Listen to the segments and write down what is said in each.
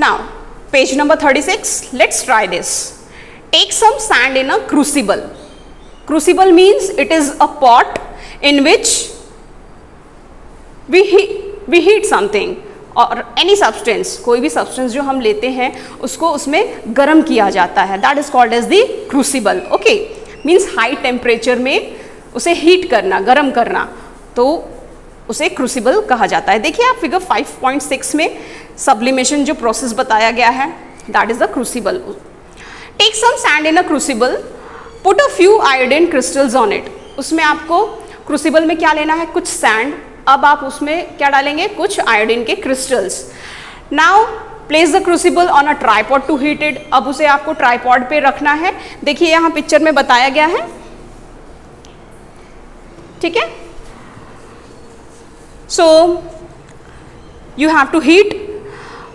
Now, page number 36, let's try this. Take some sand in a crucible. Crucible means it is a pot in which we heat something or any substance. कोई भी substance जो हम लेते हैं उसको उसमें गर्म किया जाता है. That is called as the crucible. Okay, means high temperature में उसे heat करना, गर्म करना, तो उसे क्रूसिबल कहा जाता है. देखिए आप फिगर 5.6 में सब्लिमेशन जो प्रोसेस बताया गया है, that is the crucible. Take some sand in a crucible, put a few iodine crystals on it. उसमें आपको क्रूसिबल में क्या लेना है, कुछ सैंड. अब आप उसमें क्या डालेंगे, कुछ आयोडीन के crystals. Now place the crucible on a tripod to heat it. अब उसे आपको ट्राइपॉड पे रखना है. देखिए यहाँ पिक्चर में बताया गया है, ठीक है. So you have to heat.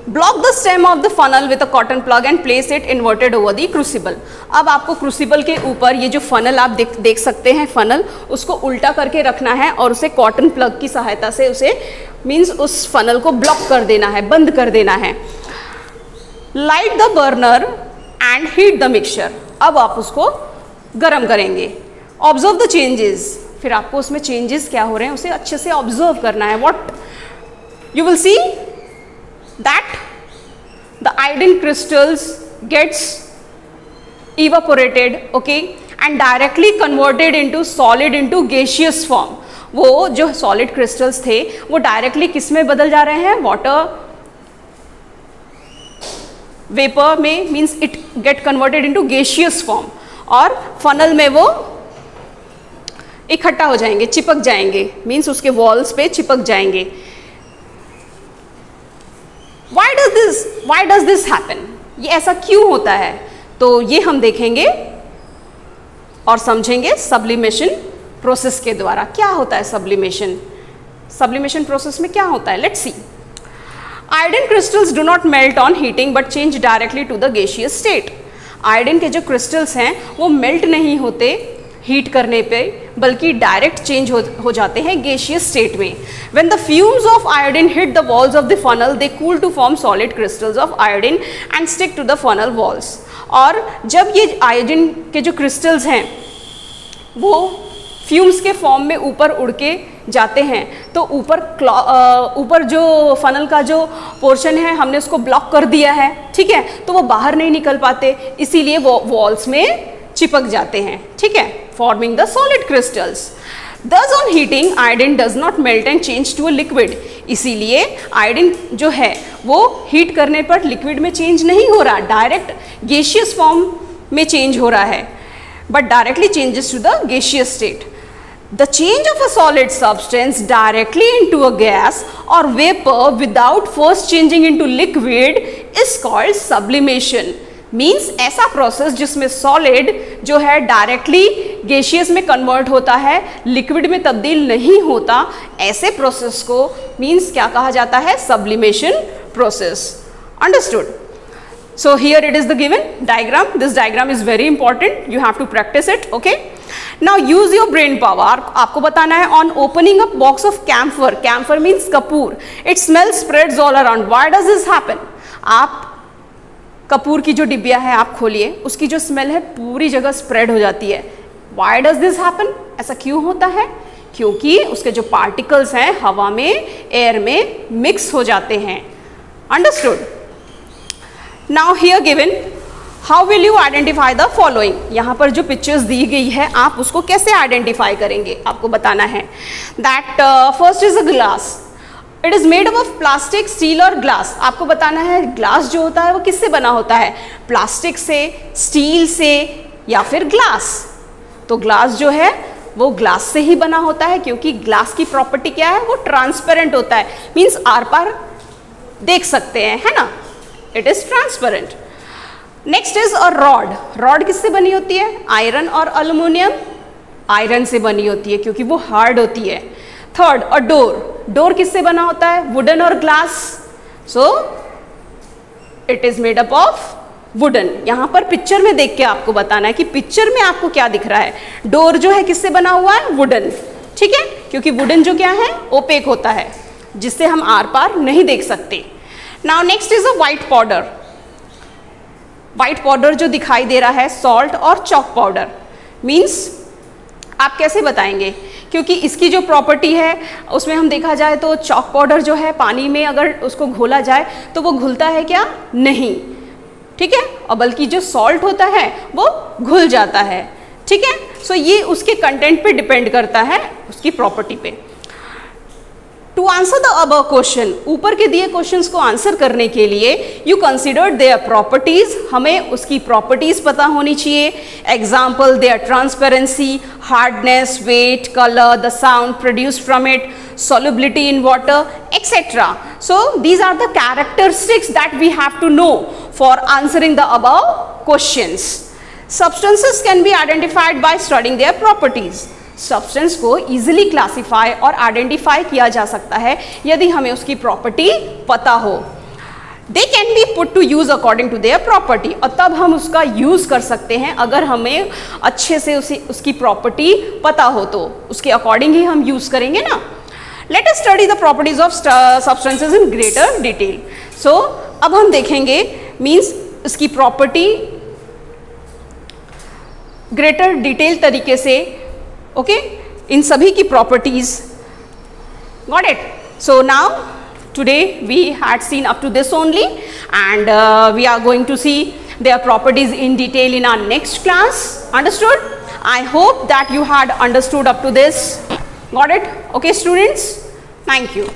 Block the stem of the funnel with a cotton plug and place it inverted over the crucible. अब आपको क्रूसिबल के ऊपर ये जो फनल आप देख सकते हैं, फनल उसको उल्टा करके रखना है और उसे कॉटन प्लग की सहायता से उसे मीन्स उस फनल को ब्लॉक कर देना है, बंद कर देना है. Light the burner and heat the mixture. अब आप उसको गर्म करेंगे. Observe the changes. फिर आपको उसमें चेंजेस क्या हो रहे हैं उसे अच्छे से ऑब्जर्व करना है. What you will see that the iodine crystals gets evaporated, okay, and directly converted into solid into gaseous form. वो जो सॉलिड क्रिस्टल्स थे वो डायरेक्टली किस में बदल जा रहे हैं, वाटर वेपर में, means it get converted into gaseous form. और फनल में वो इकट्ठा हो जाएंगे, चिपक जाएंगे, मीन्स उसके वॉल्स पे चिपक जाएंगे. Why does this happen? ये ऐसा क्यों होता है, तो ये हम देखेंगे और समझेंगे सब्लिमेशन प्रोसेस के द्वारा. क्या होता है सब्लिमेशन प्रोसेस में क्या होता है, let's see. Iodine crystals do not melt on heating but change directly to the gaseous state. Iodine के जो क्रिस्टल्स हैं वो मेल्ट नहीं होते हीट करने पे, बल्कि डायरेक्ट चेंज हो जाते हैं गैसियस स्टेट में. When the fumes of iodine hit the walls of the funnel they cool to form solid crystals of iodine and stick to the funnel walls. और जब ये आयोडीन के जो क्रिस्टल्स हैं वो फ्यूम्स के फॉर्म में ऊपर उड़ के जाते हैं, तो ऊपर जो फनल का जो पोर्शन है हमने उसको ब्लॉक कर दिया है, ठीक है, तो वो बाहर नहीं निकल पाते, इसीलिए वो वॉल्स में चिपक जाते हैं, ठीक है, forming the solid crystals. Thus on heating, iodine does not melt and change to a liquid. इसीलिए आयोडीन जो है वो हीट करने पर लिक्विड में चेंज नहीं हो रहा, डायरेक्ट गैसियस फॉर्म में चेंज हो रहा है, but directly changes to the gaseous state. The change of a solid substance directly into a gas or vapor without first changing into liquid is called sublimation. Means ऐसा process जिसमें solid जो है directly gaseous में convert होता है, liquid में तब्दील नहीं होता, ऐसे प्रोसेस को मीन्स क्या कहा जाता है, sublimation process. Understood? So here it is the given diagram. This diagram is very important, you have to practice it. Okay, now use your brain power. आपको बताना है on opening a box of camphor. Camphor means कपूर. It smell spreads all around. Why does this happen? आप कपूर की जो डिब्बिया है आप खोलिए, उसकी जो स्मेल है पूरी जगह स्प्रेड हो जाती है. Why does this happen? ऐसा क्यों होता है? क्योंकि उसके जो पार्टिकल्स हैं हवा में, एयर में मिक्स हो जाते हैं. Understood? Now here given, how will you identify the following. यहाँ पर जो पिक्चर्स दी गई है आप उसको कैसे आइडेंटिफाई करेंगे, आपको बताना है. That first is a glass. It is made up of plastic, steel और ग्लास. आपको बताना है ग्लास जो होता है वो किससे बना होता है, प्लास्टिक से, स्टील से या फिर ग्लास. तो ग्लास जो है वो ग्लास से ही बना होता है, क्योंकि ग्लास की प्रॉपर्टी क्या है, वो ट्रांसपेरेंट होता है, मीन्स आर पार देख सकते हैं, है ना, it is transparent. Next is a rod. Rod किससे बनी होती है, आयरन और एल्युमिनियम. आयरन से बनी होती है क्योंकि वो हार्ड होती है. थर्ड, अ डोर. डोर किससे बना होता है, वुडन और glass. So it is made up of wooden. यहाँ पर पिक्चर में देख के आपको बताना है कि पिक्चर में आपको क्या दिख रहा है. डोर जो है किससे बना हुआ है, वुडन, ठीक है, क्योंकि वुडन जो क्या है, ओपेक होता है, जिससे हम आर पार नहीं देख सकते. Now next is a white powder. White powder जो दिखाई दे रहा है, सॉल्ट और चॉक पाउडर, मीन्स आप कैसे बताएंगे? क्योंकि इसकी जो प्रॉपर्टी है उसमें हम देखा जाए तो चॉक पाउडर जो है पानी में अगर उसको घोला जाए तो वो घुलता है क्या? नहीं. ठीक है. और बल्कि जो सॉल्ट होता है वो घुल जाता है. ठीक है. सो ये उसके कंटेंट पे डिपेंड करता है, उसकी प्रॉपर्टी पे. To answer the above question, ऊपर के दिए क्वेश्चंस को आंसर करने के लिए यू कंसिडर देयर प्रॉपर्टीज, हमें उसकी प्रॉपर्टीज पता होनी चाहिए. Example, there transparency, hardness, weight, colour, the sound produced from it, solubility in water, etc. So these are the characteristics that we have to know for answering the above questions. Substances can be identified by studying their properties. Substance को easily classify और identify किया जा सकता है यदि हमें उसकी property पता हो. They can be put to use according to their property, और तब हम उसका यूज कर सकते हैं अगर हमें अच्छे से उसकी प्रॉपर्टी पता हो तो उसके अकॉर्डिंग ही हम यूज करेंगे ना. Let us study the properties of substances in greater detail. So अब हम देखेंगे मीन्स उसकी प्रॉपर्टी ग्रेटर डिटेल तरीके से. ओके, इन सभी की properties. Got it? So now today we had seen up to this only, and we are going to see their properties in detail in our next class. Understood? I hope that you had understood up to this. Got it? Okay students, thank you.